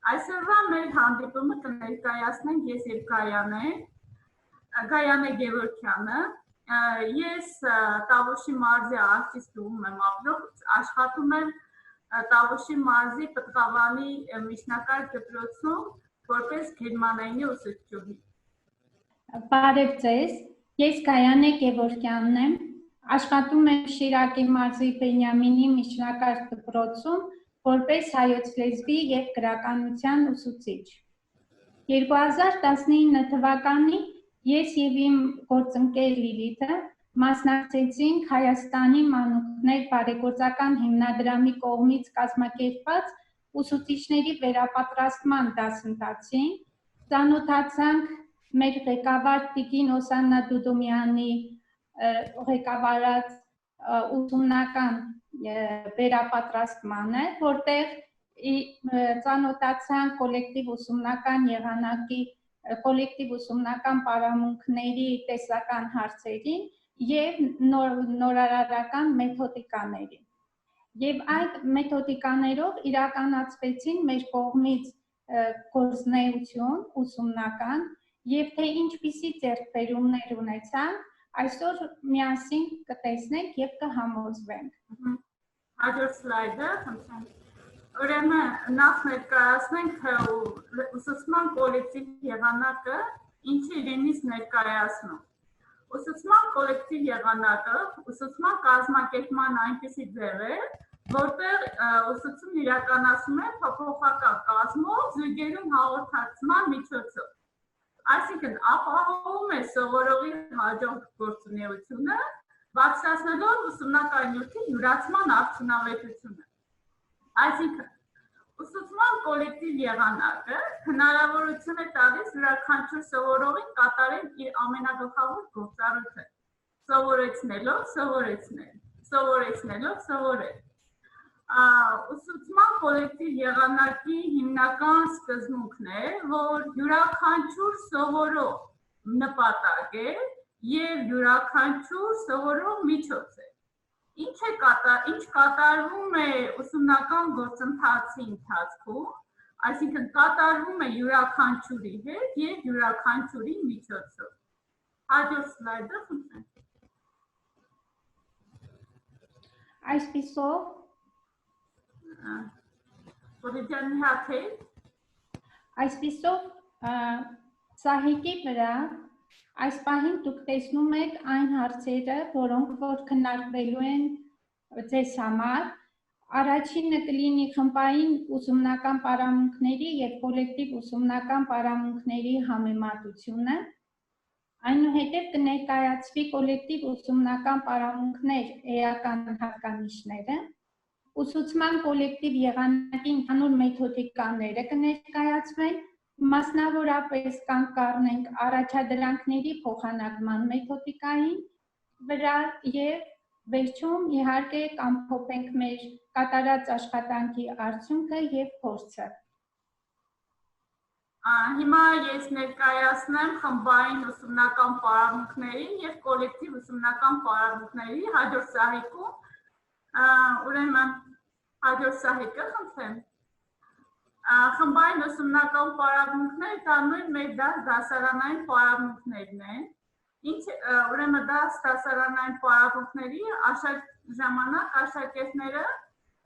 Այսօրվա մեր հանդիպումը կներկայացնենք ես եւ Գայանե Գևորգյանը, ես Տավուշի մարզի արտիստում եմ ապրում, աշխատում եմ Տավուշի մարզի Պտղավանի միջնակարգ դպրոցում որպես գերմաներենի ուսուցչուհի։ Բարև ձեզ, ես Գայանե Գևորգյանն եմ, աշխատում եմ Շիրակի մարզի Բենյամինի միջնակարգ դպրոցում որպես հայոց լեզվի և գրականության ուսուցիչ։ 2019 թվականին ես և իմ գործընկեր Լիլիթը մասնակցեցինք Հայաստանի մանուկներ բարեգործական հիմնադրամի կողմից կազմակերպված ուսուցիչների վերապատրաստման դասընթացին, ծանոթացանք մեր ղեկավար Տիկին Օսաննա Դուդումյանի ղեկավարած ուսումնական վերապատրաստմանը, որտեղ ծանոթացանք կոլեկտիվ ուսումնական եղանակի, կոլեկտիվ ուսումնական պարամունքների տեսական հարցերին և նորարարական մեթոդիկաներին։ Եվ այդ մեթոդիկաներով իրականացվեցին մեր կողմից գործունեություն ուսումնական և թե ինչպիսի ձեռքբերումներ ունեցանք, այսօր միասին կտեսնենք և կհամոզվենք։ Հաջորդ սլայդը, ուրեմն նախ ներկայացնենք ուսուցման կոլեկտիվ եղանակը, ինչը իրենից ներկայացնում։ Ուսուցման կոլեկտիվ եղանակը ուսուցման կազմակերպման այնպիսի ձև է, որտեղ ուսուցումն իրականացում է փոփոխական կազմով զույգերում հաղորդակցման միջոցով։ Այսինքն ապահովում է սովորողի հաջող գործունեությունը, բարձրացնելով ուսումնական նյութի յուրացման արդյունավետությունը։ Այսինքն ուսուցման կոլեկտիվ եղանակը հնարավորություն է տալիս յուրաքանչյուր սովորողին կատարել իր ամենագլխավոր գործառույթը՝ սովորեցնելով սովորեցնել, սովորեցնելով սովորել։ Ուսուցման կոլեկտիվ եղանակի հիմնական սկզբունքն է, որ յուրաքանչյուր սովորող նպատակ է և յուրաքանչյուր սովորող միջոց է։ Ինչ կատարվում է ուսումնական գործընթացի ընթացքում, այսինքն կատարվում է յուրաքանչյուրի հետ և յուրաքանչյուրի միջոցով։ Հաջորդ սլայդը խնդրեմ։ Այսպիսով Այսպիսով սահիկի վրա այս պահին դուք տեսնում եք այն հարցերը, որոնք որ քննարկվելու են ձեզ համար։ Առաջինը կլինի խմբային ուսումնական պարամունքների և կոլեկտիվ ուսումնական պարամունքների համեմատությունը, այնուհետև կներկայացվի կոլեկտիվ ուսումնական պարամունքներ էական հատկանիշները, ուսուցման կոլեկտիվ եղանակի ընդհանուր մեթոդիկաները կներկայացվեն, մասնավորապես կանգ կառնենք առաջադրանքների փոխանակման մեթոդիկային վրա և վերջում իհարկե կամփոփենք մեր կատարած աշխատանքի արդյունքը և փորձը։ Հիմա ես ներկայացնեմ խմբային ուսումնական պարամունքների և կոլեկտիվ ուսումնական պարամունքների հաջորդ սահիկում, ուրեմն հաջորդ սահիկը խնդրեմ։ Խմբային ուսումնական պարամունքները դա նույն մեր դասարանային պարամունքներն են, ուրեմն դասարանային պարամունքների ժամանակ աշակերտները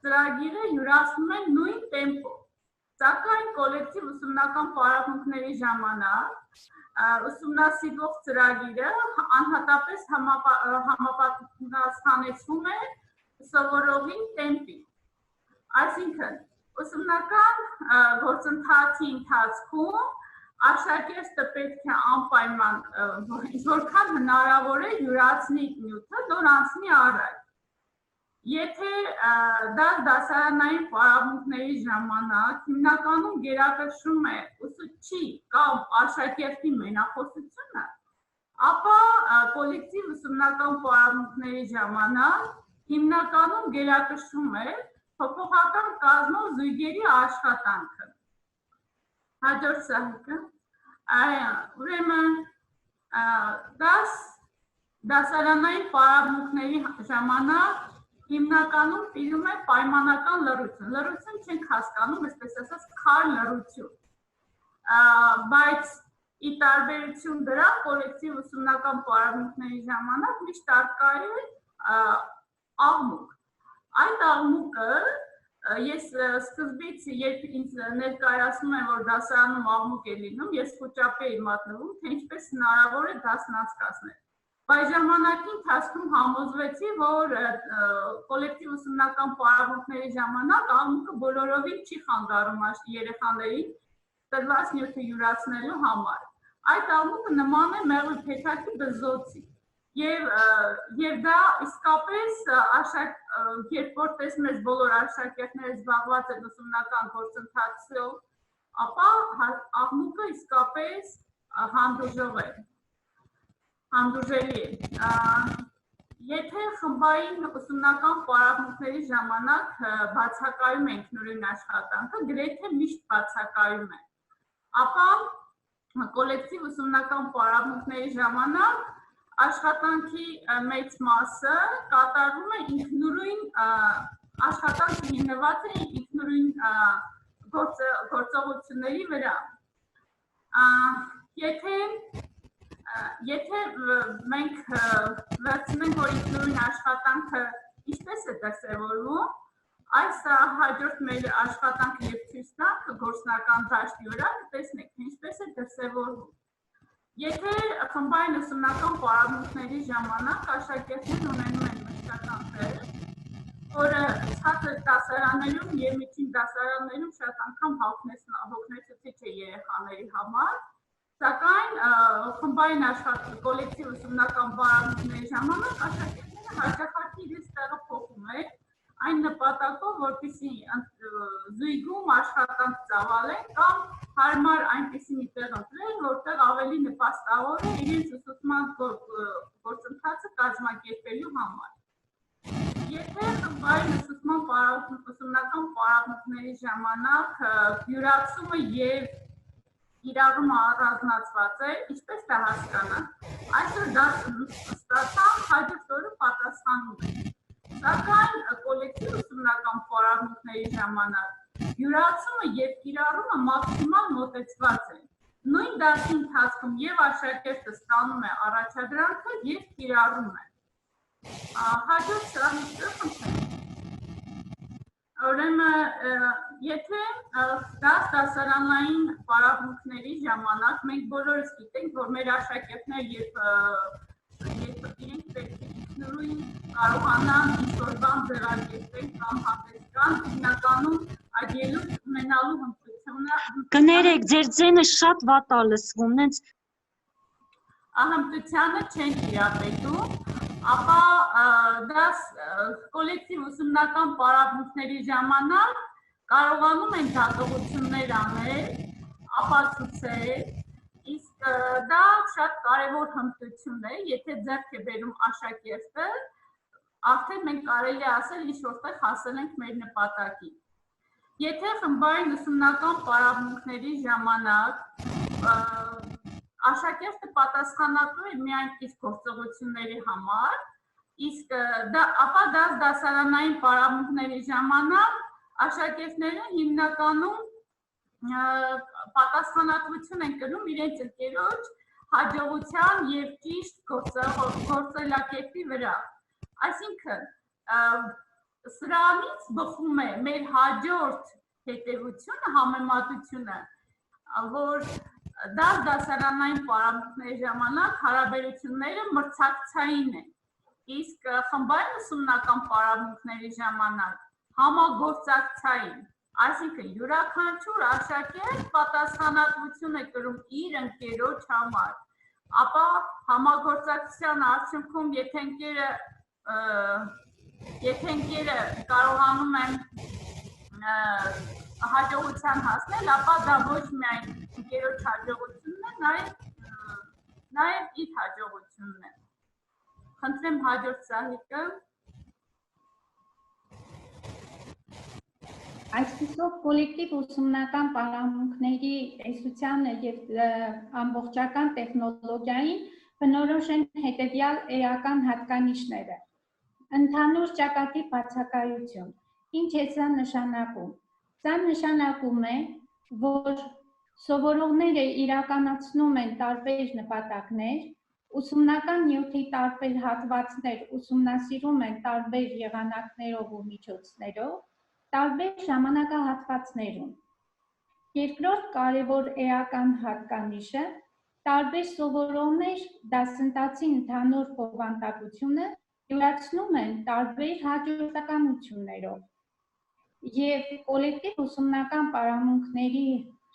ծրագիրը յուրացնում են նույն տեմպով, սակայն կոլեկտիվ ուսումնական պարամունքների ժամանակ ուսումնասիրվող ծրագիրը անհատապես համապատասխանեցվում է սովորողի տեմպին։ Այսինքն, ուսումնական գործընթացի ընթացքում աշակերտը պետք է անպայման որքան հնարավոր է յուրացնի նյութը, նոր անցնի առաջ։ Եթե դա դասարանային պարամունքների ժամանակ հիմնականում գերակշռում է ուսուցչի կամ աշակերտի մենախոսությունը, ապա կոլեկտիվ ուսումնական պարամունքների ժամանակ հիմնականում գերակշռում է փոփոխական կազմով զույգերի աշխատանքը։ Հաջորդ սահիկը, ուրեմն դասարանային պարամունքների ժամանակ հիմնականում տիրում է պայմանական լռություն։ Լռություն չենք հասկանում, այսպես ասած, քար լռություն։ Բայց ի տարբերություն դրա, կոլեկտիվ ուսումնական պարագայումների ժամանակ միշտ առկա է աղմուկ։ Այդ աղմուկը ես սկզբից, երբ ինձ ներկայացնում են, որ դասարանում աղմուկ է լինում, ես խոճապի էի մատնվում, թե ինչպես հնարավոր է դասն անցկացնել։ Բայց ժամանակի ընթացքում համոզվեցի, որ կոլեկտիվ ուսումնական պարագայումների ժամանակ աղմուկը բոլորովին չի խանգարում երեխաներին տրված նյութը յուրացնելու համար։ Այդ աղմուկը նման է մեղու փեթակի բզոցի։ Եվ դա իսկապես երբ որ տեսնում ես բոլոր աշակերտները զբաղված են ուսումնական գործընթացով, ապա աղմուկը իսկապես հանդուրժելի է։ Եթե խմբային ուսումնական պարագայումների ժամանակ բացակայում է ինքնուրույն աշխատանքը, գրեթե միշտ բացակայում է, ապա կոլեկտիվ ուսումնական պարագայումների ժամանակ աշխատանքի մեծ մասը կատարվում է ինքնուրույն աշխատանքը հիմնված է ինքնուրույն գործողությունների վրա։ Եթե մենք վերցնենք, որ ինքնուրույն աշխատանքը ինչպես է դրսևորվում, այս հաջորդ մեր աշխատանքը եւ ցույց տանք գործնական դաշտի վրա, կտեսնենք ինչպես է դրսևորվում։ Եթե խմբային ուսումնական պարագայումների ժամանակ աշակերտներն ունենում են մշտական թեր, որը ցածր դասարաններում եւ միջին դասարաններում շատ անգամ հոգնեցուցիչ է երեխաների համար, սակայն խմբային կոլեկտիվ ուսումնական պարագայումների ժամանակ աշակերտները հաճախակի իրենց տեղը փոխում են այն նպատակով, որպեսզի զույգում աշխատանք ծավալեն կամ հարմար այնպիսի մի տեղ ընտրեն, որտեղ ավելի նպաստավոր է իրենց ուսուցման գործընթացը կազմակերպելու համար։ Եթե խմբային ուսումնական պարագայումների ժամանակ յուրացումը եւ կիրառումը առանձնացված է, ինչպես դա հասկանանք, այսօր դա ստացան հաջորդ օրը պատասխանում է։ Սակայն կոլեկտիվ ուսումնական պարագայումների ժամանակ յուրացումը եւ կիրառումը մաքսիմալ մոտեցված են։ Նույն դասի ընթացքում եւ աշակերտը ստանում է առաջադրանքը եւ կիրառում է։ Հաջորդ սրահը խնդրեմ։ Ուրեմն, եթե դասարանային պարագայումների ժամանակ մենք բոլորս գիտենք, որ մեր աշակերտները երբ իրենք պետք է ինքնուրույն կարողանան ինչ-որ բան ձևակերպել կամ հանդեսան, հիմնականում այդ ելույթ ունենալու հմտությունը Կներեք, ձեր ձենը շատ վատ է լսվում, նենց հմտությանը չեն տիրապետում, ապա դա կոլեկտիվ ուսումնական պարագայումների ժամանակ կարողանում են դատողություններ անել, ապացուցել, իսկ դա շատ կարևոր հմտություն է, եթե ձեռք է բերում աշակերտը, արդեն մենք կարելի է ասել ինչ որտեղ հասել ենք մեր նպատակին։ Եթե խմբային ուսումնական պարագայումների ժամանակ աշակերտը պատասխանատու է միայն իր գործողությունների համար, իսկ ապա դասարանային պարագայումների ժամանակ աշակերտները հիմնականում պատասխանատվություն են կրում իրենց ընկերոջ հաջողության եւ ճիշտ գործելակերպի վրա։ Այսինքն սրանից բխում է մեր հաջորդ հետևությունը, համեմատությունը, որ դասարանային պարագայումների ժամանակ հարաբերությունները մրցակցային են, իսկ խմբային ուսումնական պարագայումների ժամանակ համագործակցային, այսինքն յուրաքանչյուր աշակերտ պատասխանատվություն է կրում իր ընկերոջ համար, ապա համագործակցության արդյունքում եթե ընկերը կարողանում են հաջողության հասնել, ապա դա ոչ միայն ընկերոջ հաջողությունն է, նաև իր հաջողությունն է։ Խնդրեմ հաջորդ սահիկը։ Այսպիսով կոլեկտիվ ուսումնական պարագայումների տեսությանը եւ ամբողջական տեխնոլոգիային բնորոշ են հետեւյալ էական հատկանիշները։ Ընդհանուր ճակատի բացակայություն։ Ինչ է սա նշանակում։ Սա նշանակում է, որ սովորողները իրականացնում են տարբեր նպատակներ, ուսումնական նյութի տարբեր հատվածներ ուսումնասիրում են տարբեր եղանակներով ու միջոցներով, տարբեր ժամանակահատվածներում։ Երկրորդ կարևոր էական հատկանիշը տարբեր սովորողներ դասընթացի ընդհանուր բովանդակությունը յուրացնում են տարբեր հաջորդականություններով և կոլեկտիվ ուսումնական պարամունքների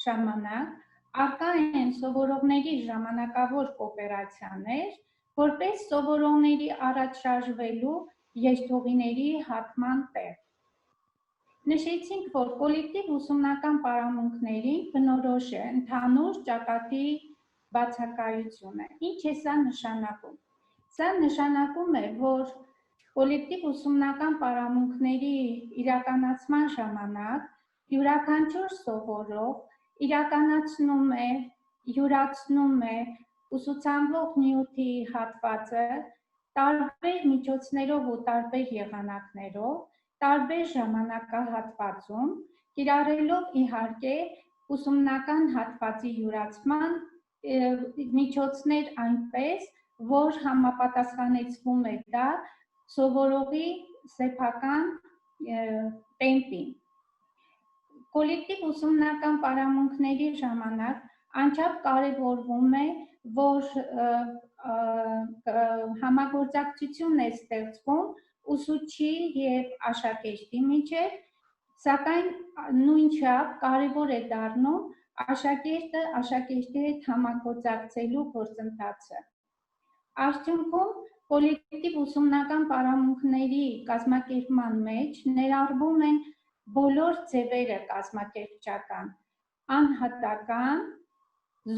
ժամանակ առկա են սովորողների ժամանակավոր կոոպերացիաներ, որպես սովորողների առաջ շարժվելու երթուղիների հատման տեղ։ Նշեցինք, որ կոլեկտիվ ուսումնական պարամունքներին բնորոշ է ընդհանուր ճակատի բացակայությունը։ Ինչ է սա նշանակում։ Սա նշանակում է, որ կոլեկտիվ ուսումնական պարամունքների իրականացման ժամանակ յուրաքանչյուր սովորող իրականացնում է, յուրացնում է ուսուցանվող նյութի հատվածը տարբեր միջոցներով ու տարբեր եղանակներով, տարբեր ժամանակահատվածում, կիրառելով իհարկե ուսումնական հատվածի յուրացման միջոցներ այնպես, որ համապատասխանեցվում է դա սովորողի սեփական տեմպին։ Կոլեկտիվ ուսումնական պարամունքների ժամանակ անչափ կարևորվում է, որ համագործակցություն է ստեղծվում ուսուցչի և աշակերտի միջև, սակայն նույնչափ կարևոր է դառնում աշակերտը աշակերտի հետ համագործակցելու գործընթացը։ Արդյունքում կոլեկտիվ ուսումնական պարամունքների կազմակերպման մեջ ներառվում են բոլոր ձևերը կազմակերպչական, անհատական,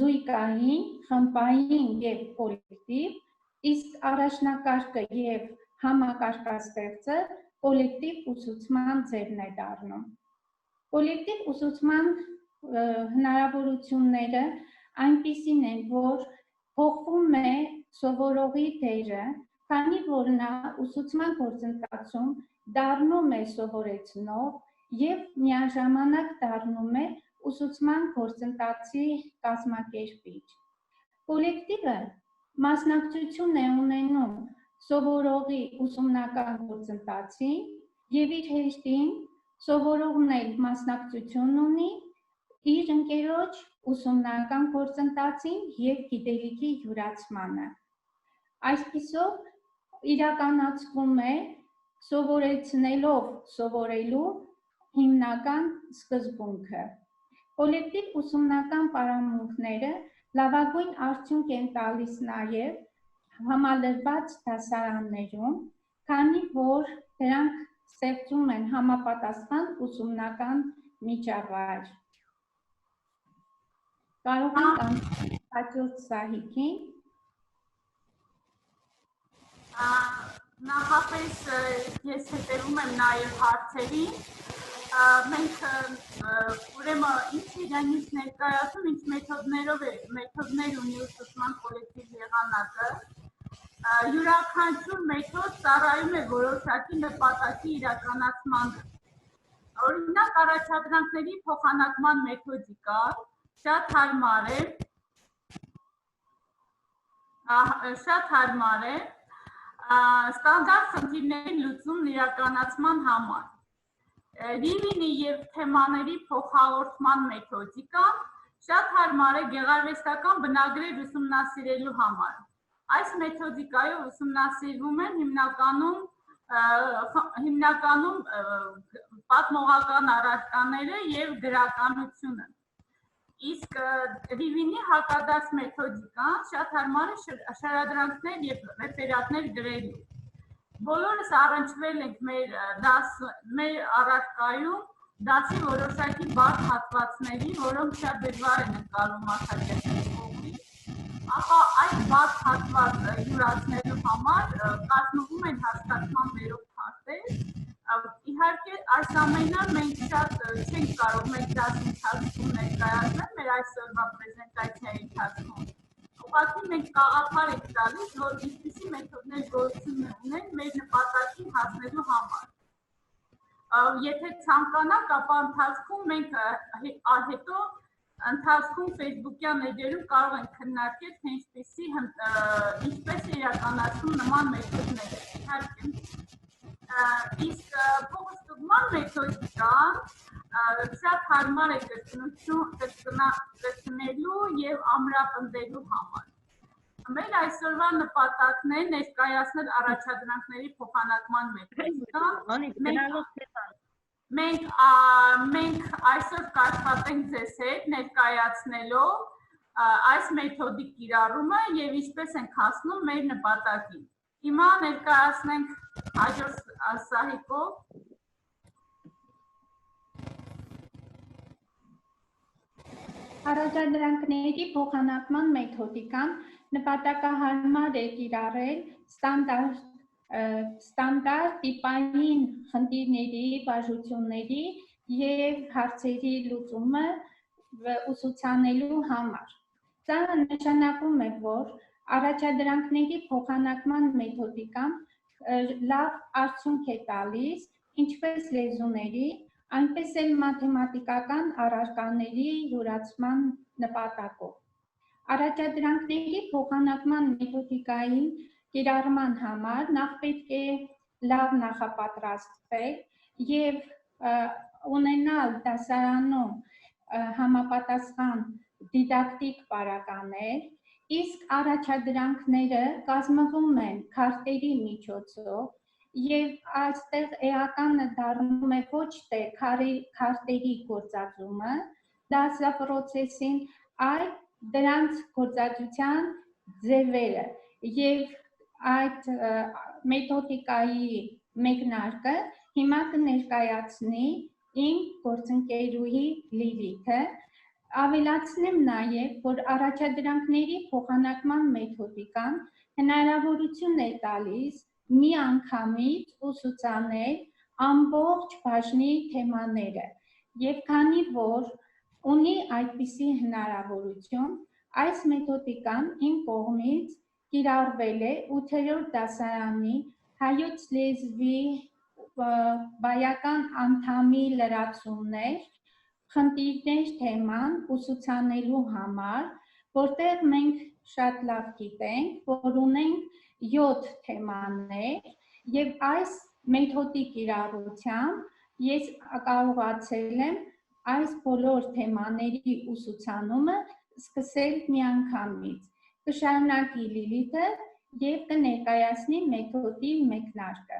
զույգային, խմբային և կոլեկտիվ, իսկ առաջնակարգը և համակարգաստեղծը կոլեկտիվ ուսուցման ձևն է դառնում։ Կոլեկտիվ ուսուցման հնարավորությունները այնպիսին են, որ փոխվում է սովորողի դերը, քանի որ նա ուսուցման գործընթացում դառնում է սովորեցնող և միաժամանակ դառնում է ուսուցման գործընթացի կազմակերպիչ։ Կոլեկտիվը մասնակցություն է ունենում սովորողի ուսումնական գործընթացին և իր հեշտին սովորողն էլ մասնակցություն ունի իր ընկերոջ ուսումնական գործընթացին և գիտելիքի յուրացմանը։ Այսպիսով իրականացվում է սովորեցնելով սովորելու հիմնական սկզբունքը։ Կոլեկտիվ ուսումնական պարամունքները լավագույն արդյունք են տալիս նաև համալրված դասարաններում, քանի որ դրանք ստեղծում են համապատասխան ուսումնական միջավայր։ Կարող ենք անցնել հաջորդ սահիկին։ Նախապես ես հետևում եմ նաև հարցերին, մենք ուրեմն ինչ իրենից ներկայացում, ինչ մեթոդներ ունի ուսուցման կոլեկտիվ եղանակը, յուրաքանչյուր մեթոդ ծառայում է որոշակի նպատակի իրականացմանը։ Օրինակ առաջադրանքների փոխանակման մեթոդիկա շատ հարմար է, ստանդարտ խնդիրների լուծումն իրականացման համար։ Ռիվինի և թեմաների փոխհաղորդման մեթոդիկան շատ հարմար է գեղարվեստական բնագրեր ուսումնասիրելու համար։ Այս մեթոդիկայով ուսումնասիրվում են հիմնականում պատմողական առարկաները և գրականությունը։ Իսկ Ռիվինի հակադարձ մեթոդիկան շատ հարմար է շարադրանքներ և ռեֆերատներ գրելու։ Բոլորս առնչվել ենք մեր առարկայում դասի որոշակի բարդ հատվածների, որոնք շատ դժվար են ընկալվում աշակերտների կողմից, ապա այդ բարդ հատվածը յուրացնելու համար կազմվում են հասկացման բերող քարտեր։ Իհարկե, այս ամենը մենք շատ չենք կարող մեր դասի ընթացքում ներկայացնել մեր այսօրվա պրեզենտացիայի ընթացքում։ ուղղակի մենք կաղապար ենք տալիս, որ ինչպիսի մեթոդներ գործում ունեն մեր նպատակին հասնելու համար։ Եթե ցանկանաք, ապա ընթացքում մենք հետո ընթացքում Facebook-յան էջերում կարող ենք քննարկել, թե ինչպես է իրականացում նման մեթոդները։ Իհարկե, իսկ փոխստուգման մեթոդիկան շատ հարմար է կրկնելու և ամրապնդելու համար։ Մեր այսօրվա նպատակն է ներկայացնել առաջադրանքների փոխանակման մեթոդիկան։ Մենք այսօր կաշխատենք ձեզ հետ ներկայացնելով այս մեթոդի կիրառումը և ինչպես ենք հասնում մեր նպատակին։ Հիմա ներկայացնենք հաջորդ սահիկով։ Առաջադրանքների փոխանակման մեթոդիկան նպատակահարմար է կիրառել ստանդարտ տիպային խնդիրների, բաժությունների և հարցերի լուծումը ուսուցանելու համար։ Սա նշանակում է, որ առաջադրանքների փոխանակման մեթոդիկան լավ արդյունք է տալիս ինչպես լեզուների, այնպես էլ մաթեմատիկական առարկաների յուրացման նպատակով։ Առաջադրանքների փոխանակման մեթոդիկայի կիրառման համար նախ պետք է լավ նախապատրաստվել և ունենալ դասարանում համապատասխան դիդակտիկ պարագաներ, իսկ առաջադրանքները կազմվում են քարտերի միջոցով և այստեղ էականը դառնում է ոչ թե քարտերի գործածումը դասապրոցեսին, այլ դրանց գործածության ձևերը և այդ մեթոդիկայի մեկնարկը հիմա կներկայացնի իմ գործընկերուհի Լիլիթը։ Ավելացնեմ նաև, որ առաջադրանքների փոխանակման մեթոդիկան հնարավորություն է տալիս միանգամից ուսուցանել ամբողջ բաժնի թեմաները և քանի որ ունի այդպիսի հնարավորություն, այս մեթոդիկան իմ կողմից կիրառվել է 8-րդ դասարանի հայոց լեզվի բայական անդամի լրացումներ, խնդիրներ թեման ուսուցանելու համար, որտեղ մենք շատ լավ գիտենք, որ ունենք 7 թեմաներ և այս մեթոդի կիրառությամբ ես կարողացել եմ այս բոլոր թեմաների ուսուցանումը սկսել միանգամից։ Կշարունակի Լիլիթը և կներկայացնի մեթոդի մեկնարկը։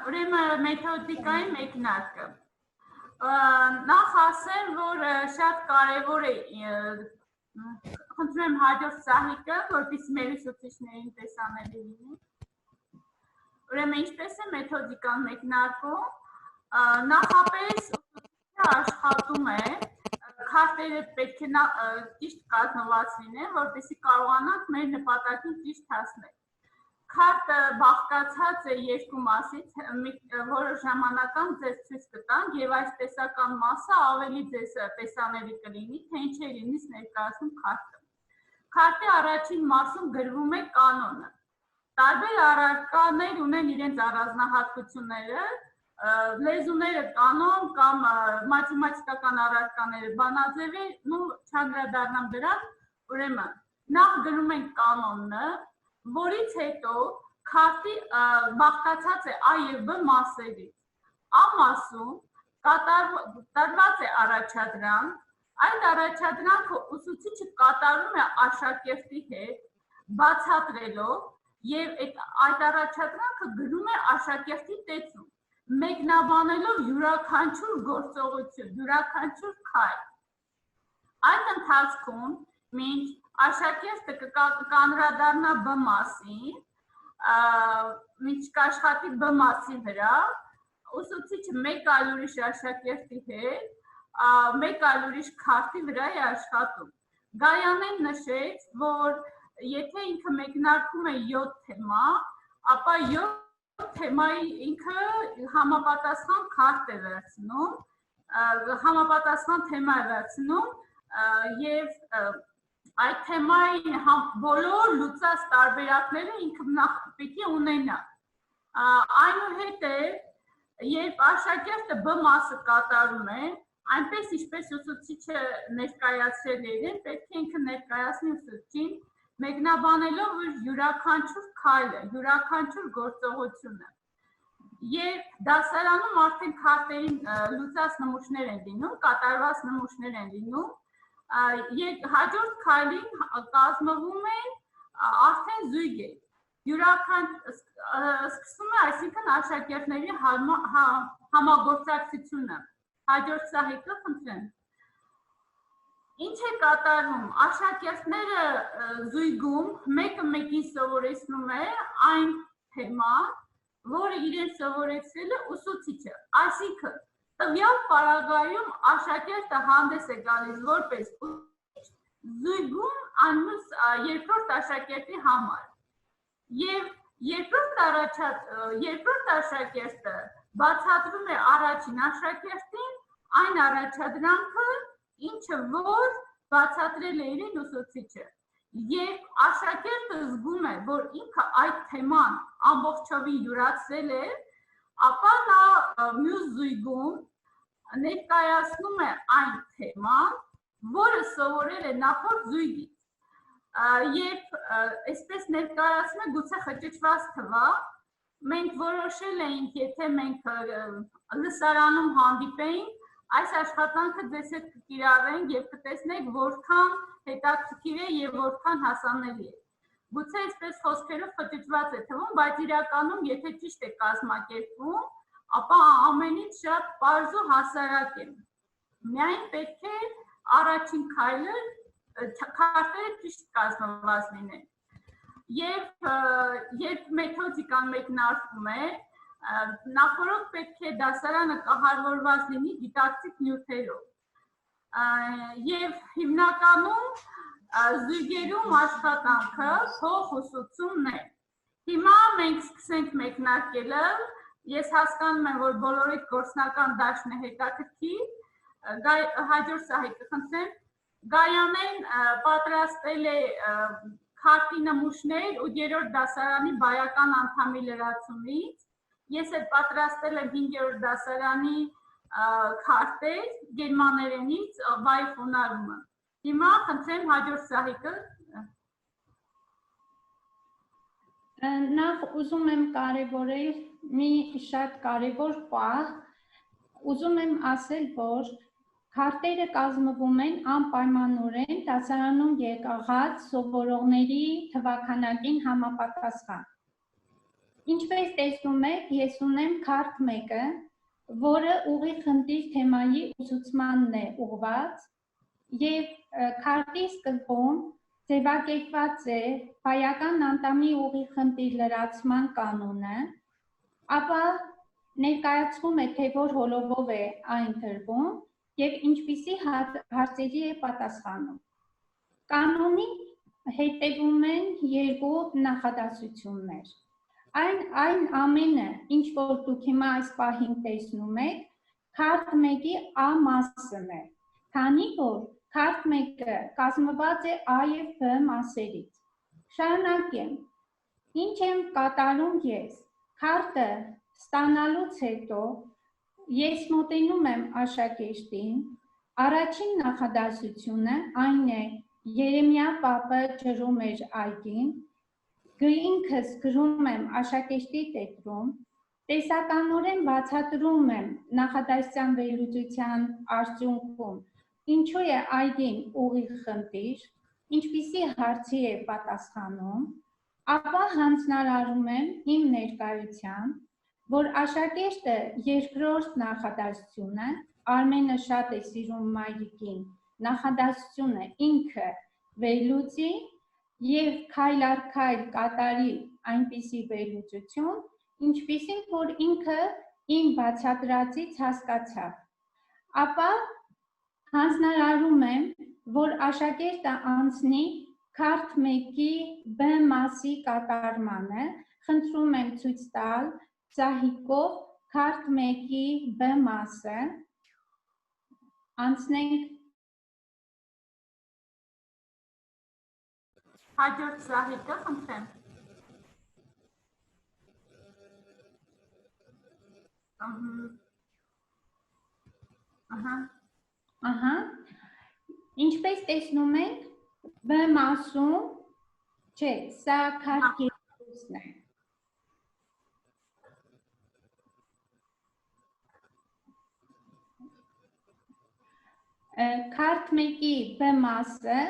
Ուրեմն մեթոդիկայի մեկնարկը։ Նախ ասեմ, որ շատ կարևոր է, խնդրում եմ հաջորդ սահիկը, որպեսզի մեր ուսուցիչներին տեսանելի լինի։ Ուրեմն ինչպես է մեթոդիկան մեկնարկում, նախապես ուսուցիչը աշխատում է, քարտերը պետք է ճիշտ կազմված լինեն, որպեսզի կարողանանք մեր նպատակին ճիշտ հասնել։ Քարտը բաղկացած է երկու մասից, որը ժամանական ձեզ ցույց կտանք և այս տեսական մասը ավելի ձեզ տեսանելի կլինի, թե ինչ է լինից ներկայացնում քարտը։ Քարտի առաջին մասում գրվում է կանոնը։ Տարբեր առարկաներ ունեն իրենց առանձնահատկությունները, լեզուները կանոն կամ մաթեմատիկական առարկաները բանաձևի, չանդրադառնամ դրան, ուրեմն նախ գրում ենք կանոնը, որից հետո քարտի բաղկացած է A և B մասերից։ A մասում տրված է առաջադրանք, այդ առաջադրանքը ուսուցիչը կատարում է աշակերտի հետ, բացատրելով և այդ առաջադրանքը գրում է աշակերտի տեսում, մեկնաբանելով յուրաքանչյուր գործողություն, յուրաքանչյուր քայլ։ Այդ ընթացքում մինչ աշակերտը կանդրադառնա B մասին, մինչ կաշխատի B մասի վրա, ուսուցիչը մեկ այլ ուրիշ աշակերտի հետ, մեկ այլ ուրիշ քարտի վրա է աշխատում։ Գայանեն նշեց, որ եթե ինքը մեկնարկում է 7 թեմա, ապա 7 թեմայի ինքը համապատասխան քարտ է վերցնում, համապատասխան թեմա է վերցնում եւ այդ թեմային բոլոր լուծած տարբերակները ինքը նախ պիտի ունենա։ Այնուհետև, երբ աշակերտը B մասը կատարում է, այնպես ինչպես ուսուցիչը ներկայացրել էր, պետք է ինքը ներկայացնի ուսուցչին, մեկնաբանելով յուրաքանչյուր քայլը, յուրաքանչյուր գործողությունը։ Երբ դասարանում արդեն քարտերին լուծած նմուշներ են լինում, կատարված նմուշներ են լինում, հաջորդ քայլին կազմվում են արդեն զույգեր։ Սկսում է, այսինքն աշակերտների համագործակցությունը։ Հաջորդ սահիկը խնդրեմ։ Ինչ է կատարում, աշակերտները զույգում մեկը մեկին սովորեցնում է այն թեման, որը իրեն սովորեցրել է ուսուցիչը, այսինքն տվյալ պարագայում աշակերտը հանդես է գալիս որպես ուսուցիչ զույգում անմուս երկրորդ աշակերտի համար եւ երկրորդ աշակերտը բացատրում է առաջին աշակերտին այն առաջադրանքը, ինչը որ բացատրել է իրեն ուսուցիչը Երբ աշակերտը զգում է, որ ինքը այդ թեման ամբողջովին յուրացրել է, ապա նա մյուս զույգում ներկայացնում է այն թեման, որը սովորել է նախորդ զույգից։ Երբ այսպես ներկայացնում է, գուցե խճճված թվա, մենք որոշել էինք, եթե մենք լսարանում հանդիպեինք, այս աշխատանքը ձեզ հետ կկիրառենք եւ կտեսնենք որքան հետաքրքիր է եւ որքան հասանելի է։ Գուցե այսպես խոսքերով խճճված է թվում, բայց իրականում եթե ճիշտ է կազմակերպվում, ապա ամենից շատ պարզ ու հասարակ է։ Միայն պետք է առաջին քայլը քարտերը ճիշտ կազմված լինեն։ Երբ մեթոդիկան մեկնարկվում է, նախորդ պետք է դասարանը կահարվորված լինի դիդակտիկ նյութերով։ Եվ հիմնականում զույգերում աշխատանքը փոխուսուցումն է։ Հիմա մենք սկսենք մեկնարկելը, ես հասկանում եմ, որ բոլորիդ գործնական դաշտն է հետաքրքիր, հաջորդ սահիկը խնդրեմ, Գայանեն պատրաստել է քարտի նմուշներ 8-րդ դասարանի բայական անդամի լրացումից, ես էլ պատրաստել եմ 5-րդ դասարանի քարտեր գերմաներենից բայ խոնարհումը։ Հիմա խնդրեմ հաջորդ սահիկը։ Նախ ուզում եմ կարևորել մի շատ կարևոր պահ, ուզում եմ ասել, որ քարտերը կազմվում են անպայմանորեն դասարանում եղած սովորողների թվաքանակին համապատասխան։ Ինչպես տեսնում եք, ես ունեմ քարտ 1-ը, որը ուղիղ խնդիր թեմայի ուսուցմանն է ուղղված, եւ քարտի սկզբում ձևակերպված է բայական անդամի ուղիղ խնդիր լրացման կանոնը, ապա ներկայացվում է, թե որ հոլովով է այն դրվում եւ ինչպիսի հարցերի է պատասխանում։ Կանոնի հետևում են երկու նախադասություններ։ Այն ամենը, ինչ որ դուք հիմա այս պահին տեսնում եք, քարտ 1-ի A մասն է, քանի որ քարտ 1-ը կազմված է A եւ B մասերից։ Շարունակեմ։ Ինչ եմ կատարում ես։ Քարտը ստանալուց հետո ես մոտենում եմ աշակերտին, առաջին նախադասությունը այն է, Երեմիա պապը ջրում էր այգին, ինքս գրում եմ աշակերտի տետրում, տեսականորեն բացատրում եմ նախադասության վերլուծության արդյունքում, ինչու է այգին ուղիղ խնդիր, ինչպիսի հարցի է պատասխանում, ապա հանձնարարում եմ իմ ներկայությամբ, որ աշակերտը երկրորդ նախադասությունը, Արմենը շատ է սիրում մայրիկին, նախադասությունը ինքը վերլուծի եւ քայլ առ քայլ կատարի այնպիսի վերլուծություն, ինչպիսին որ ինքը իմ բացատրածից հասկացավ։ Ապա հանձնարարում եմ, որ աշակերտը անցնի քարտ 1-ի B մասի կատարմանը, խնդրում եմ ցույց տալ սահիկով քարտ 1-ի B մասը, անցնենք Հաջորդ Զահիկը, խնդրեմ։ Ահա։ Ինչպես տեսնում ենք, B մասում, չէ, սա քարտ 2-ն է։ Քարտ 1-ի B մասը,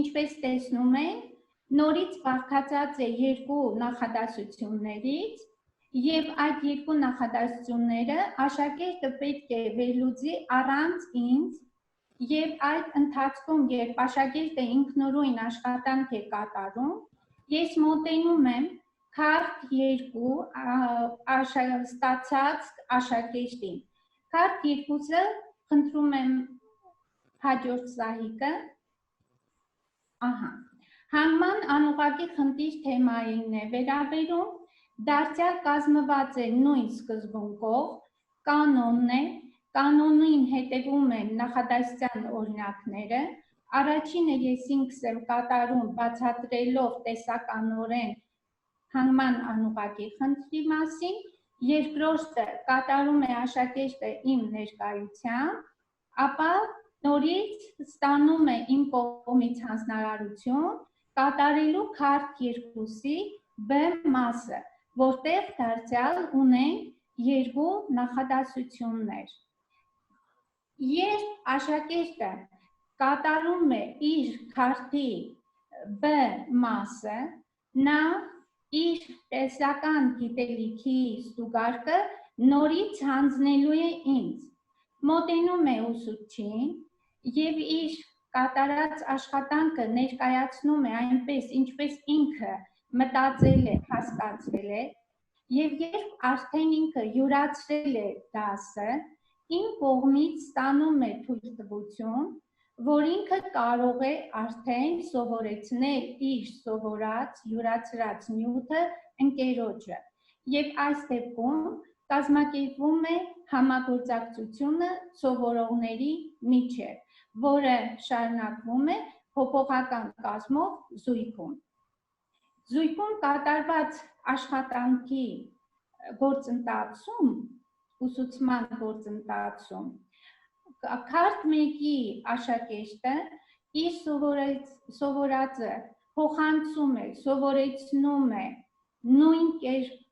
ինչպես տեսնում ենք, նորից բաղկացած է երկու նախադասություններից և այդ երկու նախադասությունները աշակերտը պետք է վերլուծի առանց ինձ և այդ ընթացքում, երբ աշակերտը ինքնուրույն աշխատանք է կատարում, ես մոտենում եմ քարտ 2 ստացած աշակերտին։ Քարտ 2-ը խնդրում եմ հաջորդ Զահիկը։ Ահա։ Հանգման անուղղակի խնդիր թեմային է վերաբերում, դարձյալ կազմված է նույն սկզբունքով, կանոնն է, կանոնին հետևում են նախադասության օրինակները, առաջինը ես ինքս եմ կատարում բացատրելով տեսականորեն հանգման անուղղակի խնդրի մասին, երկրորդը կատարում է աշակերտը իմ ներկայությամբ, ապա նորից ստանում է իմ կողմից հանձնարարություն կատարելու քարտ 2-ի B մասը, որտեղ դարձյալ ունենք երկու նախադասություններ։ Երբ աշակերտը կատարում է իր քարտի B մասը, նա իր տեսական գիտելիքի ստուգարկը նորից հանձնելու է ինձ, մոտենում է ուսուցչին և իր կատարած աշխատանքը ներկայացնում է այնպես, ինչպես ինքը մտածել է, հասկացել է, և երբ արդեն ինքը յուրացրել է դասը, իմ կողմից ստանում է թույլտվություն, որ ինքը կարող է արդեն սովորեցնել իր սովորած, յուրացրած նյութը ընկերոջը, և այս դեպքում կազմակերպվում է համագործակցությունը սովորողների միջև, որը շարունակվում է փոփոխական կազմով զույգում։ Զույգում կատարված աշխատանքի գործընթացում, ուսուցման գործընթացում, քարտ 1-ի աշակերտը իր սովորածը փոխանցում է, սովորեցնում է նույն կերպ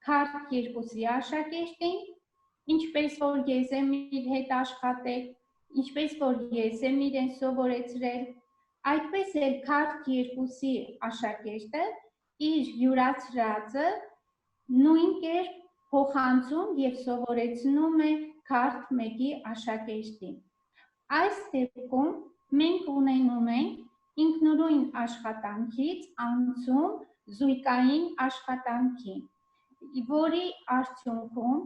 քարտ 2-ի աշակերտին, ինչպես որ ես եմ իր հետ աշխատել, ինչպես որ ես եմ իրեն սովորեցրել, այդպես էլ քարտ 2-ի աշակերտը իր յուրացրածը նույն կերպ փոխանցում և սովորեցնում է քարտ 1-ի աշակերտին։ Այս դեպքում մենք ունենում ենք ինքնուրույն աշխատանքից անցում զույգային աշխատանքի, որի արդյունքում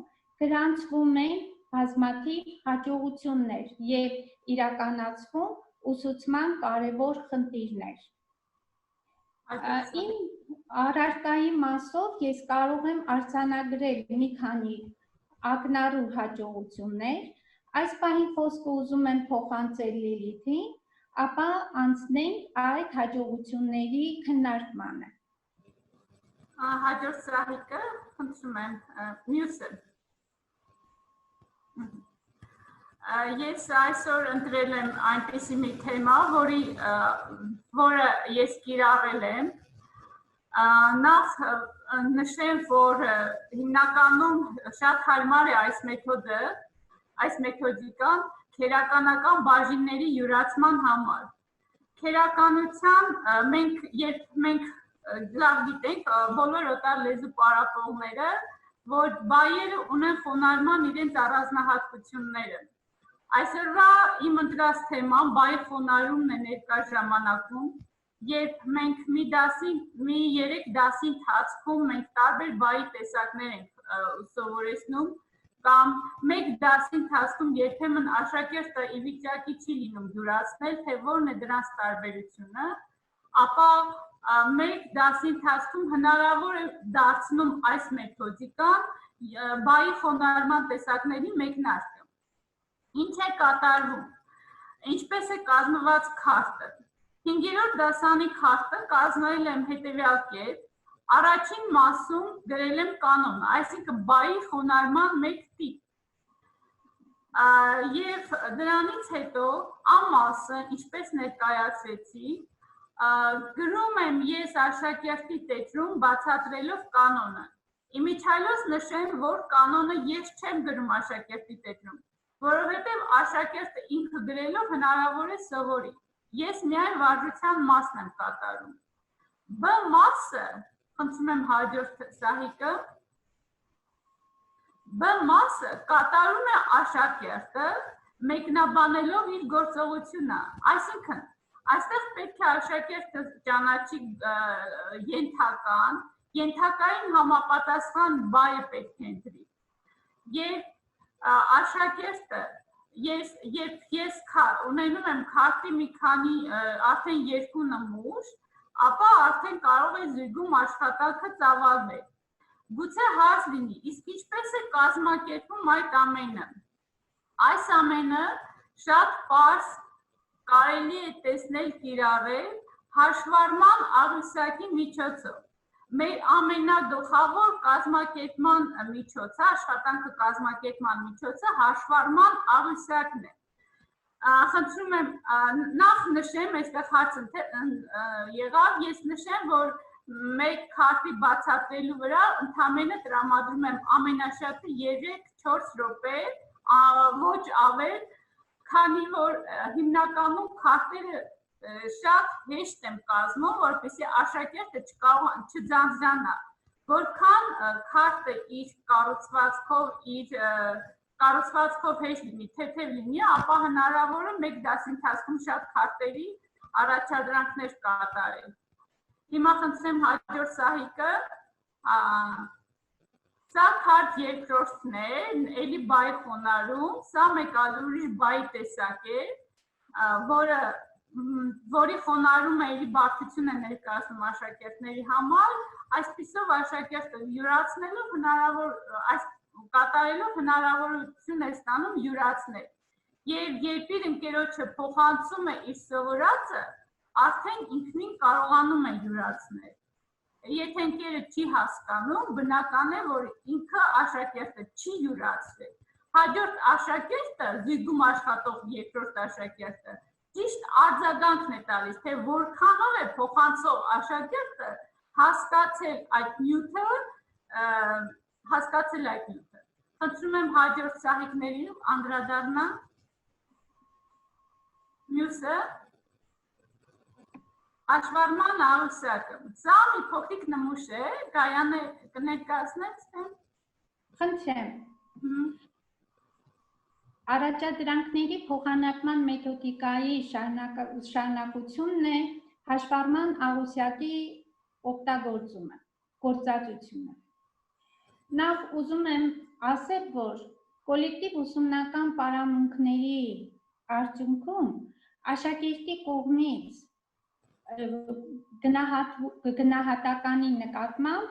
գրանցվում են բազմաթիվ հաջողություններ և իրականացվում ուսուցման կարևոր խնդիրներ։ Իմ առարկայի մասով ես կարող եմ արձանագրել մի քանի ակնառու հաջողություններ, այս պահին խոսքը ուզում եմ փոխանցել Լիլիթին, ապա անցնենք այդ հաջողությունների քննարկմանը։ Հաջորդ Զահիկը, խնդրում եմ, մյուսը։ Ես այսօր ընտրել եմ այնպիսի մի թեմա, որը ես կիրառել եմ, նախ նշեմ, որ հիմնականում շատ հարմար է այս մեթոդը, այս մեթոդիկան քերականական բաժինների յուրացման համար։ Քերականության երբ մենք լավ գիտենք բոլոր օտար լեզու պարապողները, որ բայերը ունեն խոնարհման իրենց առանձնահատկությունները։ Այսօրվա իմ ընտրած թեման բայի խոնարհումն է ներկա ժամանակում, երբ մենք մի 3 դասի ընթացքում մենք տարբեր բայի տեսակներ ենք սովորեցնում, կամ մեկ դասի ընթացքում երբեմն աշակերտը ի վիճակի չի լինում յուրացնել, թե որն է դրանց տարբերությունը, ապա մեկ դասի ընթացքում հնարավոր է դարձնում այս մեթոդիկան բայի խոնարհման տեսակների մեկնարկը։ Ինչ է կատարվում, ինչպես է կազմված քարտը։ 5-րդ դասանի քարտը կազմել եմ հետևյալ կերպ. Առաջին մասում գրել եմ կանոնը, այսինքն բայի խոնարհման մեկ տիպ։ Եվ դրանից հետո ամասը, ինչպես ներկայացրեցի, գրում եմ ես աշակերտի տետրում բացատրելով կանոնը։ Իմիջիայլոց նշեմ, որ կանոնը ես չեմ գրում աշակերտի տետրում, որովհետև աշակերտը ինքը գրելով հնարավոր է սովորի։ Ես միայն վարժության մասն եմ կատարում։ B մասը, խնդրում եմ հաջորդ Սահիկը, B մասը կատարում է աշակերտը մեկնաբանելով իր գործողությունը, այսինքն այստեղ պետք է աշակերտը ճանաչի ենթական, ենթակային համապատասխան բայը պետք է ընտրի։ Եվ աշակերտը երբ ես ունենում եմ քարտի մի քանի արդեն 2 նմուշ, ապա արդեն կարող է զույգում աշխատանքը ծավալվել։ Գուցե հարց լինի, իսկ ինչպես է կազմակերպվում այդ ամենը։ Այս ամենը շատ պարզ կարելի է տեսնել կիրառել հաշվառման աղյուսակի միջոցով։ Մեր ամենագլխավոր կազմակերպման միջոցը, աշխատանքը կազմակերպման միջոցը հաշվառման աղյուսակն է։ Խնդրում եմ նախ նշեմ, այստեղ հարց եղավ, ես նշեմ, որ մեկ քարտի բացատրելու վրա ընդամենը տրամադրում եմ ամենաշատը 3-4 րոպե, ոչ ավել, քանի որ հիմնականում քարտերը շատ հեշտ եմ կազմում, որպեսզի աշակերտը չձանձրանա, որքան քարտը իր կառուցվածքով հեշտ լինի, թեթև լինի, ապա հնարավոր է մեկ դասի ընթացքում շատ քարտերի առաջադրանքներ կատարել։ Հիմա խնդրեմ հաջորդ Սահիկը, սա քարտ երկրորդն է, էլի բայ խոնարհում, սա մեկ ուրիշ բայի տեսակ է, որի խոնարհումը էլի բարդություն է ներկայացնում աշակերտների համար, այսպիսով աշակերտը յուրացնելով կատարելով հնարավորություն է ստանում յուրացնել։ Եվ երբ իր ընկերոջը փոխանցում է իր սովորածը, արդեն ինքնին կարողանում է յուրացնել։ Եթե ընկերը չի հասկանում, բնական է, որ ինքը աշակերտը չի յուրացրել։ Հաջորդ աշակերտը, զույգում աշխատող երկրորդ աշակերտը, ճիշտ արձագանքն է տալիս, թե որքանով է փոխանցող աշակերտը հասկացել այդ նյութը, Խնդրում եմ հաջորդ Սահիկներին անդրադառնալ։ Մյուսը հաշվառման աղյուսակը։ Սա մի փոքրիկ նմուշ է, Գայանը կներկայացնեք։ Խնդրեմ։ Առաջադրանքների փոխանակման մեթոդիկայի շարունակությունն է հաշվառման աղյուսակի գործածությունը։ Նախ ուզում եմ ասել, որ կոլեկտիվ ուսումնական պարամունքների արդյունքում աշակերտի կողմից գնահատականի նկատմամբ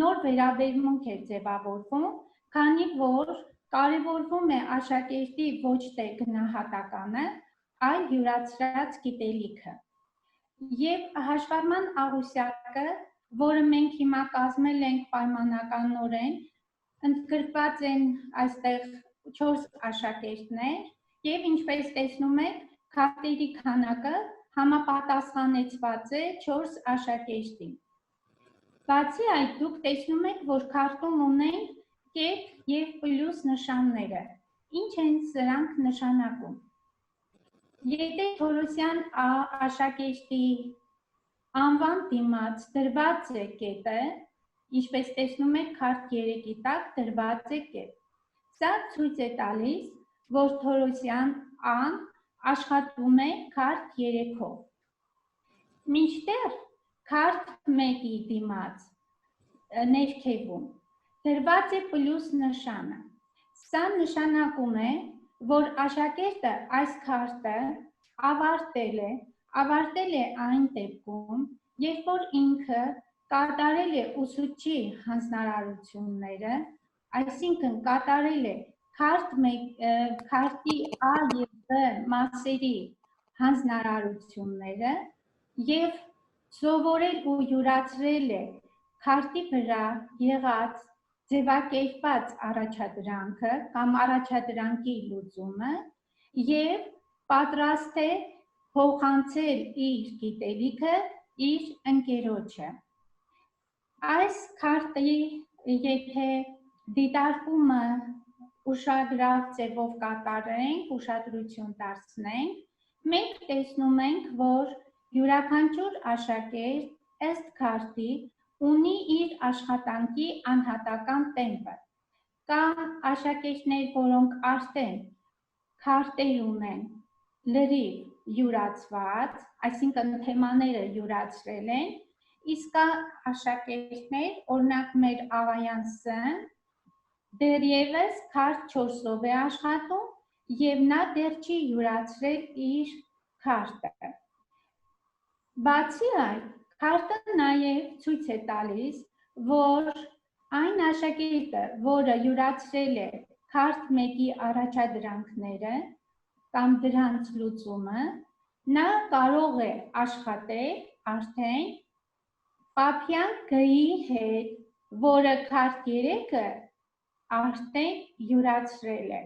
նոր վերաբերմունք է ձևավորվում, քանի որ կարևորվում է աշակերտի ոչ թե գնահատականը, այլ յուրացրած գիտելիքը։ Եվ հաշվառման աղյուսակը, որը մենք հիմա կազմել ենք պայմանականորեն, ընդգրկված են այստեղ 4 աշակերտներ եւ ինչպես տեսնում եք, քարտերի քանակը համապատասխանեցված է 4 աշակերտին։ Բացի այդ, դուք տեսնում եք, որ քարտում ունենք կետ եւ պլյուս նշանները։ Ինչ են սրանք նշանակում։ Եթե Թորոսյան աշակերտի անվան դիմաց դրված է կետը, ինչպես տեսնում եք, քարտ 3-ի տակ դրված է կետ։ Սա ցույց է տալիս, որ Թորոսյան Ան աշխատում է քարտ 3-ով։ Մինչդեռ քարտ 1-ի դիմաց ներքևում դրված է պլյուս նշանը։ Սա նշանակում է, որ աշակերտը այս քարտը ավարտել է այն դեպքում, երբ որ ինքը կատարել է ուսուցչի հանձնարարությունները, այսինքն կատարել է քարտի A և B մասերի հանձնարարությունները, եւ սովորել ու յուրացրել է քարտի վրա եղած ձևակերպած առաջադրանքը կամ առաջադրանքի լուծումը եւ պատրաստ է փոխանցել իր գիտելիքը իր ընկերոջը։ Այս քարտի եթե դիտարկումը ուշագրավ ձևով կատարենք, ուշադրություն դարձնենք, մենք տեսնում ենք, որ յուրաքանչյուր աշակերտ ըստ քարտի ունի իր աշխատանքի անհատական տեմպը։ Կան աշակերտներ, որոնք արդեն քարտեր ունեն լրիվ յուրացված, այսինքն թեմաները յուրացրել են, իսկ կա աշակերտներ, օրինակ մեր Աղայան Ս-ն դեռևս քարտ 4-ով է աշխատում եւ նա դեռ չի յուրացրել իր քարտը։ Բացի այդ, քարտը նաեւ ցույց է տալիս, որ այն աշակերտը, որը յուրացրել է քարտ 1-ի առաջադրանքները կամ դրանց լուծումը, նա կարող է աշխատել արդեն Պապյան Գ-ի հետ, որը քարտ 3-ը արդեն յուրացրել է։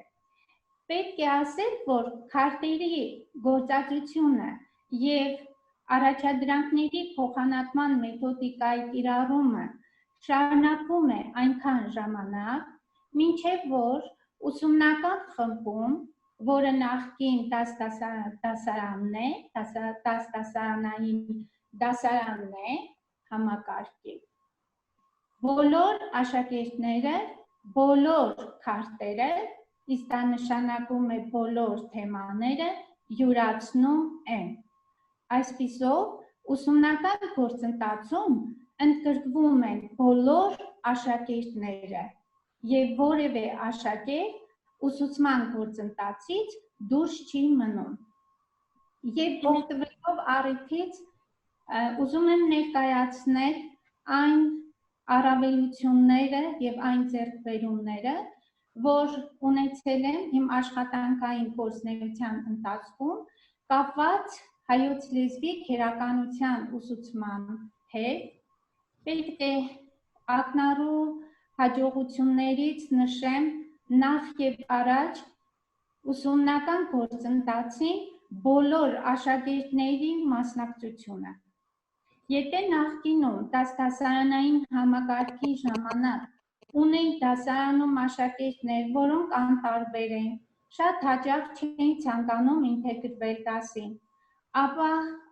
Պետք է ասել, որ քարտերի գործածությունը եւ առաջադրանքների փոխանակման մեթոդիկայի կիրառումը շարունակվում է այնքան ժամանակ, մինչև որ ուսումնական խմբում, որը նախկին 10 դասարանն է, 10 դասարանային դասարանն է համակարգի, բոլոր աշակերտները բոլոր քարտերը, իսկ դա նշանակում է բոլոր թեմաները յուրացնում են։ Այսպիսով ուսումնական գործընթացում ընդգրկվում են բոլոր աշակերտները եւ որևէ աշակերտ ուսուցման գործընթացից դուրս չի մնում։ Եվ օգտվելով առիթից ուզում եմ ներկայացնել այն առավելությունները եւ այն ձեռքբերումները, որ ունեցել եմ իմ աշխատանքային գործունեության ընթացքում կապված հայոց լեզվի քերականության ուսուցման հետ, պետք է ակնառու հաջողություններից նշեմ նախ եւ առաջ ուսումնական գործընթացի բոլոր աշակերտների մասնակցությունը։ Եթե նախկինում 10 դասարանային համակարգի ժամանակ ունեին դասարանում աշակերտներ, որոնք անտարբեր են, շատ հաճախ չէին ցանկանում ինտեգրվել դասին, ապա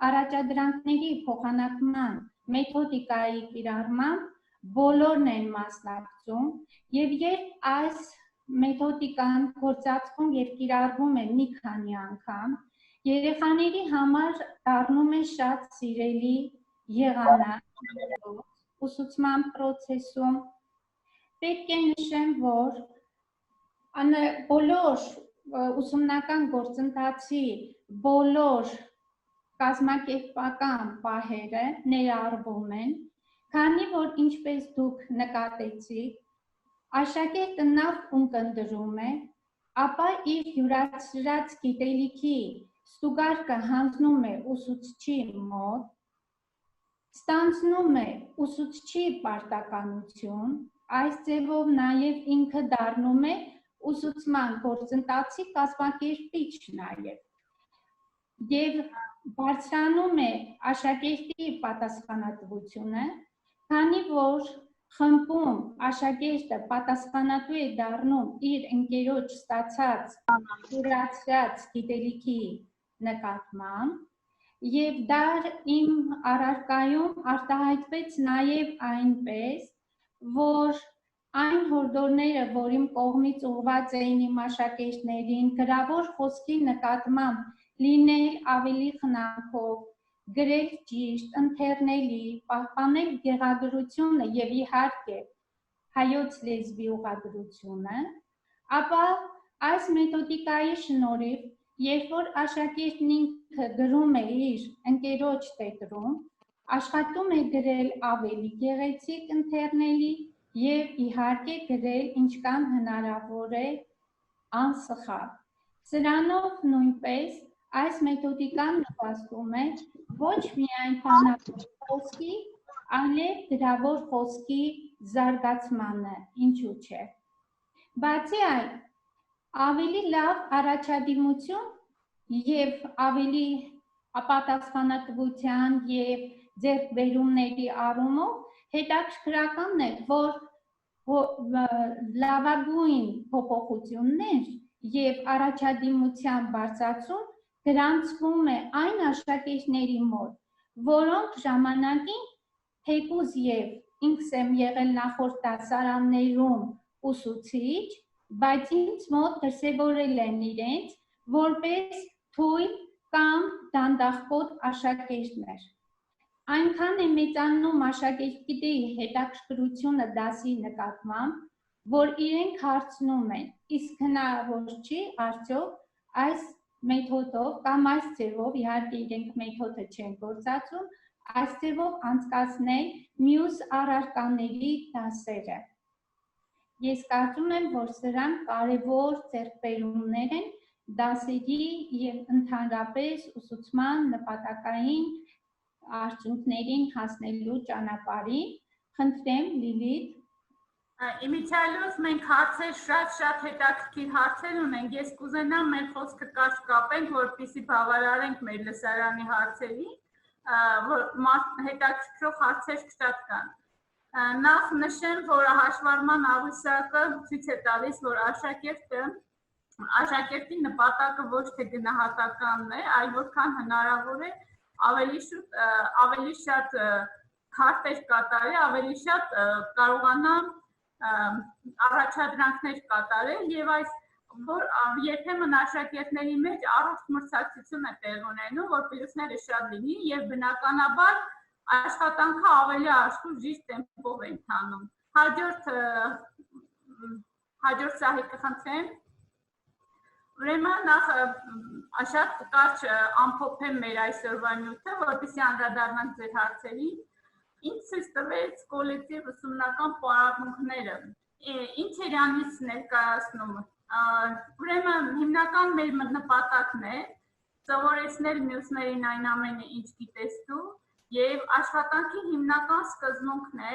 առաջադրանքների փոխանակման մեթոդիկայի կիրառմամբ բոլորն են մասնակցում եւ երբ այս մեթոդիկան գործածվում եւ կիրառվում է մի քանի անգամ, երեխաների համար դառնում է շատ սիրելի եղանակ ուսուցման process-ում։ Պետք է նշեմ, որ բոլոր ուսումնական գործընթացի բոլոր կազմակերպական պահերը ներառվում են, քանի որ ինչպես դուք նկատեցիք, աշակերտը նախ ունկնդրում է, ապա իր յուրացրած գիտելիքի ստուգարկը հանձնում է ուսուցչի մոտ, ստանձնում է ուսուցչի պարտականություն, այս ձևով նաև ինքը դառնում է ուսուցման գործընթացի կազմակերպիչ նաև եւ բարձրանում է աշակերտի պատասխանատվությունը, քանի որ խմբում աշակերտը պատասխանատու է դառնում իր ընկերոջ ստացած յուրացրած գիտելիքի նկատմամբ եւ դա իմ առարկայում արտահայտվեց նաեւ այնպես, որ այն հորդորները, որ իմ կողմից ուղղված էին իմ աշակերտներին, գրավոր խոսքի նկատմամբ լինել ավելի խնամքով, գրել ճիշտ, ընթեռնելի, պահպանել գեղագրությունը եւ իհարկե հայոց լեզվի ուղղագրությունը, ապա այս մեթոդիկայի շնորհիվ երբ որ աշակերտն ինքը գրում է իր ընկերոջ տետրում, աշխատում է գրել ավելի գեղեցիկ, ընթեռնելի եւ իհարկե գրել ինչքան հնարավոր է անսխալ։ Սրանով նույնպես այս մեթոդիկան նպաստում է, ոչ միայն բանավոր խոսքի, այլև գրավոր խոսքի զարգացմանը, ինչու՞ չէ։ Բացի այդ, ավելի լավ առաջադիմություն եւ ավելի ապատասխանատվության եւ ձեռքբերումների առումով հետաքրքրականն է, որ լավագույն փոփոխություններ եւ առաջադիմության բարձրացում գրանցվում է այն աշակերտների մոտ, որոնք ժամանակին թեկուզ եւ ինքս եմ եղել նախորդ դասարաններում ուսուցիչ, բայց ինձ մոտ դրսևորել են իրենց որպես թույլ կամ դանդաղկոտ աշակերտներ։ Այնքան է մեծանում աշակերտի հետաքրքրությունը դասի նկատմամբ, որ իրենք հարցնում են, իսկ հնարավոր չի արդյոք այս մեթոդով կամ այս ձևով, իհարկե իրենք մեթոդը չեն գործածում, այս ձևով անցկացնել մյուս առարկաների դասերը։ Ես կարծում եմ, որ սրանք կարևոր ձեռքբերումներ են դասերի եւ ընդհանրապես ուսուցման նպատակային արդյունքներին հասնելու ճանապարհին։ Խնդրեմ Լիլիթ։ Իմիջիայլոց մենք հարցեր շատ հետաքրքիր հարցեր ունենք, ես կուզենամ մեր խոսքը կարճ կապենք, որպեսզի բավարարենք մեր լսարանի հարցերին, որ հետաքրքրող հարցեր շատ կան։ Նախ նշեմ, որ հաշվառման աղյուսակը ցույց է տալիս, որ աշակերտի նպատակը ոչ թե գնահատականն է, այլ որքան հնարավոր է ավելի շատ քարտեր կատարել, ավելի շատ կարողանա առաջադրանքներ կատարել եւ այս որ երբեմն աշակերտների մեջ առողջ մրցակցություն է տեղ ունենում, որ պլյուսները շատ լինի եւ բնականաբար աշխատանքը ավելի աշխույժ տեմպով է ընթանում։ Հաջորդ սահիկը խնդրեմ։ Ուրեմն նախ շատ կարճ ամփոփեմ մեր այսօրվա նյութը, որպեսզի անդրադառնանք ձեր հարցերին։ Ինչ ցույց տվեց կոլեկտիվ ուսումնական պարապմունքները։ Ինչ էր անից ներկայացնում։ Ուրեմն հիմնական մեր նպատակն է սովորեցնել մյուսներին այն ամենը, ինչ գիտես դու, եւ աշխատանքի հիմնական սկզբունքն է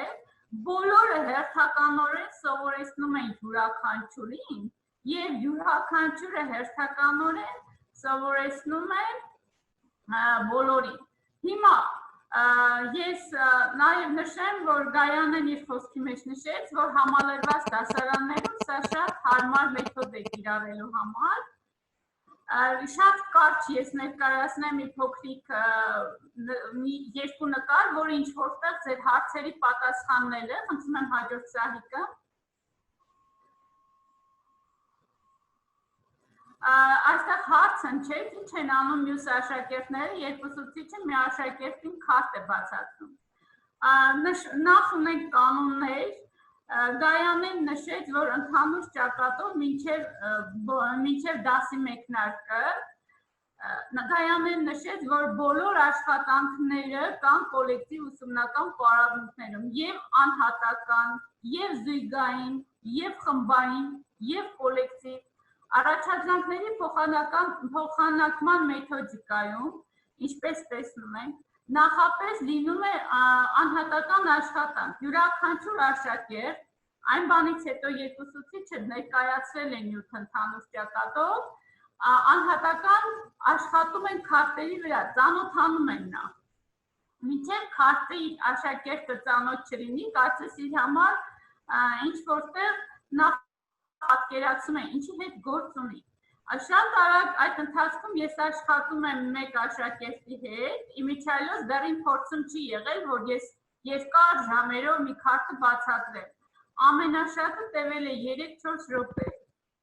բոլորը հերթականորեն սովորեցնում են յուրաքանչյուրին եւ յուրաքանչյուրը հերթականորեն սովորեցնում են բոլորին։ Հիմա ես նաեւ նշեմ, որ Գայանեն իր խոսքի մեջ նշեց, որ համալրված դասարաններում սա շատ հարմար մեթոդ է կիրառելու համար։ Շատ կարճ ես ներկայացնեմ մի փոքրիկ երկու նկար, որը ինչ որտեղ ձեր հարցերի պատասխաններ է, խնդրում եմ հաջորդ սահիկը։ Այստեղ հարց հնչեց, ինչ են անում մյուս աշակերտները, երբ ուսուցիչը մի աշակերտին քարտ է բացատրում։ Նախ ունենք կանոններ, Գայանեն նշեց, որ ընդհանուր ճակատով մինչև դասի մեկնարկը, Գայանեն նշեց, որ բոլոր աշխատանքները կան կոլեկտիվ ուսումնական պարապմունքներում, եւ անհատական, եւ զույգային, եւ խմբային, եւ կոլեկտիվ Առաջադրանքների փոխանակման մեթոդիկայում, ինչպես տեսնում ենք, նախապես լինում է անհատական աշխատանք։ Յուրաքանչյուր աշակերտ, այն բանից հետո երբ ուսուցիչը ներկայացրել է նյութը ընդհանուր ճակատով, անհատական աշխատում են քարտերի վրա, ծանոթանում են նա։ Մինչև քարտի աշակերտը ծանոթ չլինի, կարծես իր համար ինչ որտեղ նախ պատկերացում է, ինչի հետ գործ ունի։ Շատ արագ այդ ընթացքում ես աշխատում եմ մեկ աշակերտի հետ, իմիջիայլոց դեռ իմ փորձում չի եղել, որ ես երկար ժամերով մի քարտը բացատրեմ։ Ամենաշատը տևել է 3-4 րոպե։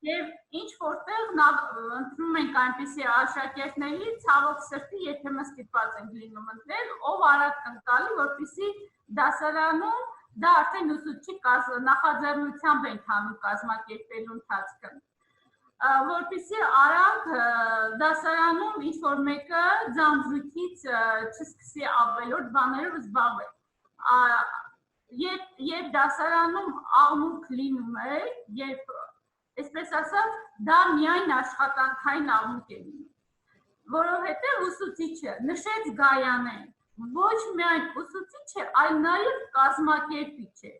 Եվ ինչ որտեղ ընտրում ենք այնպիսի աշակերտների, ցավոք սրտի երբեմն ստիպված ենք լինում ընտրել, ով արագ ընկալի, որպեսզի դասարանում դա արդեն ուսուցչի նախաձեռնությամբ ենք հանում կազմակերպելու ընթացքը, որպեսզի արագ դասարանում ինչ-որ մեկը ձանձրույթից չսկսի ավելորդ բաներով զբաղվել։ Երբ դասարանում աղմուկ լինում է, երբ այսպես ասած, դա միայն աշխատանքային աղմուկ է լինում։ որովհետև ուսուցիչը նշեց Գայանեն, ոչ միայն ուսուցիչ է, այլ նաև կազմակերպիչ է։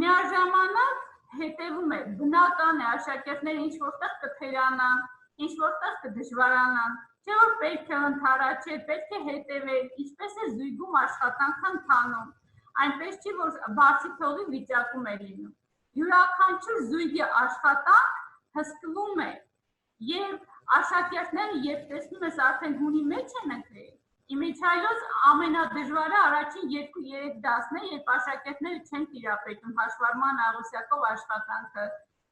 Միաժամանակ հետևում է, բնական է աշակերտները ինչ որտեղ կթերանան, ինչ որտեղ կդժվարանան, չէ որ պետք է ընդառաջել, պետք է հետևել, ինչպես է զույգում աշխատանքը ընթանում, այնպես չի, որ բարձի թողի վիճակում է լինում։ Յուրաքանչյուր զույգի աշխատանք հսկվում է, եւ աշակերտները երբ տեսնում ես արդեն հունի մեջ են ընկել, իմիջիայլոց ամենադժվարը առաջին 2-3 դասն է, երբ աշակերտները չեն տիրապետում հաշվառման աղյուսակով աշխատանքը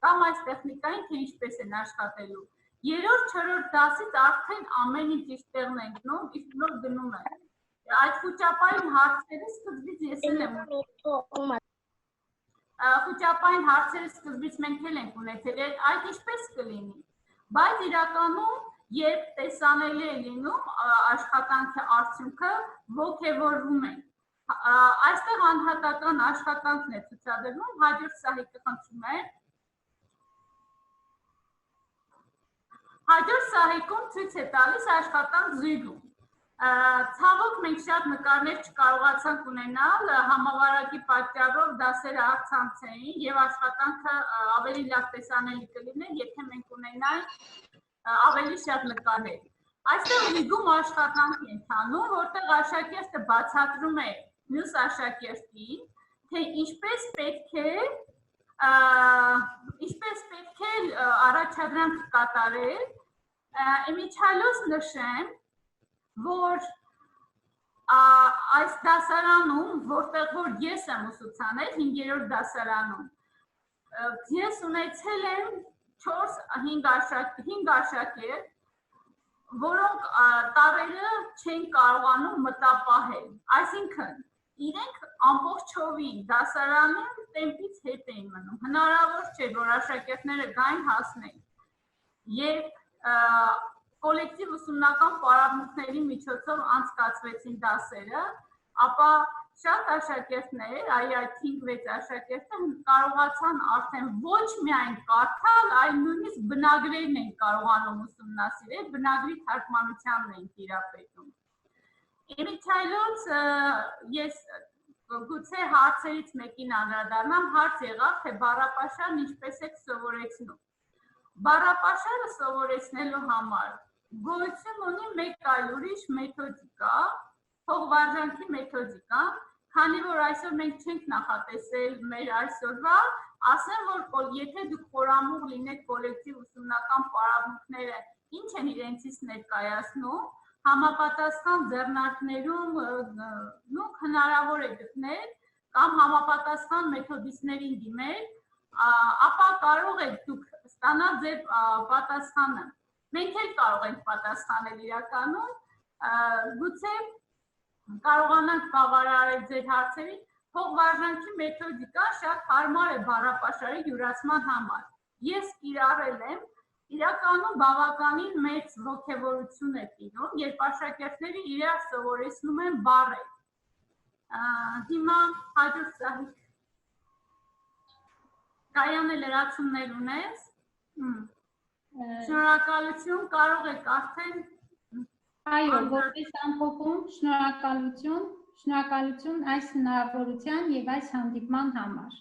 կամ այս տեխնիկային, թե ինչպես են աշխատելու։ 3-4 դասից արդեն ամեն ինչ իր տեղն է ընկնում, իսկ նոր գնում է։ Այդ խոճապային հարցերը սկզբից ես էլ եմ խոճապային հարցերը սկզբից մենք էլ ենք ունեցել, այդ ինչպես կլինի։ Բայց իրականում, երբ տեսանելի է լինում աշխատանքի արդյունքը, ոգևորվում ենք։ Այստեղ անհատական աշխատանքն է ցուցադրվում, հաջորդ Սահիկը խնդրում է։ Հաջորդ Սահիկում ցույց է տալիս աշխատանք զույգում։ Ցավոք մենք շատ նկարներ չկարողացանք ունենալ, համավարակի պատճառով դասերը առցանց էին եւ աշխատանքը ավելի լավ տեսանելի կլիներ, եթե մենք ունենայինք ավելի շատ նկարներ։ Այստեղ զույգում աշխատանք է ընթանում, որտեղ աշակերտը բացատրում է մյուս աշակերտին, թե ինչպես պետք է առաջադրանք կատարել, իմիջիայլոց նշեմ, որ այս դասարանում, որտեղ որ ես եմ ուսուցանել 5-րդ դասարանում, ես ունեցել եմ 4-5 աշակերտ, որոնք տարերը չեն կարողանում մտապահել, այսինքն իրենք ամբողջովին դասարանում տեմպից հետ էին մնում, հնարավոր չէ, որ աշակերտները գային հասնեն, երբ կոլեկտիվ ուսումնական պարապմունքների միջոցով անցկացվեցին դասերը, ապա շատ աշակերտներ, այդ 5-6 աշակերտը կարողացան արդեն ոչ միայն կարդալ, այլ նույնիսկ բնագրերն են կարողանում ուսումնասիրել, բնագրի թարգմանությանն են տիրապետում։ Իմիջիայլոց ես գուցե հարցերից մեկին անդրադառնամ, հարց եղավ, թե բառապաշարն ինչպես եք սովորեցնում։ Բառապաշարը սովորեցնելու համար գոյություն ունի մեկ այլ ուրիշ մեթոդիկա, փողվարժանքի մեթոդիկան, քանի որ այսօր մենք չենք նախատեսել մեր այսօրվա, ասեմ, որ եթե դուք խորամուղ լինեք կոլեկտիվ ուսումնական պարապմունքները ինչ են իրենցից ներկայացնում, համապատասխան ձեռնարկներում հնարավոր է գտնել կամ համապատասխան մեթոդիստներին դիմել, ապա կարող եք դուք ստանալ ձեր պատասխանը։ Մենք էլ կարող ենք պատասխանել իրականում, գուցե կարողանանք բավարարել ձեր հարցերին, փողվարժանքի մեթոդիկա շատ հարմար է բառապաշարի յուրացման համար։ Ես կիրառել եմ, իրականում բավականին մեծ ոգևորություն է տիրում, երբ աշակերտները իրար սովորեցնում են բառեր։ Հիմա հաջորդ Սահիկ։ Կայանը լրացումներ ունես։ Շնորհակալություն, կարող եք արդեն Այո, որպես ամփոփում, շնորհակալություն այս հնարավորության եւ այս հանդիպման համար։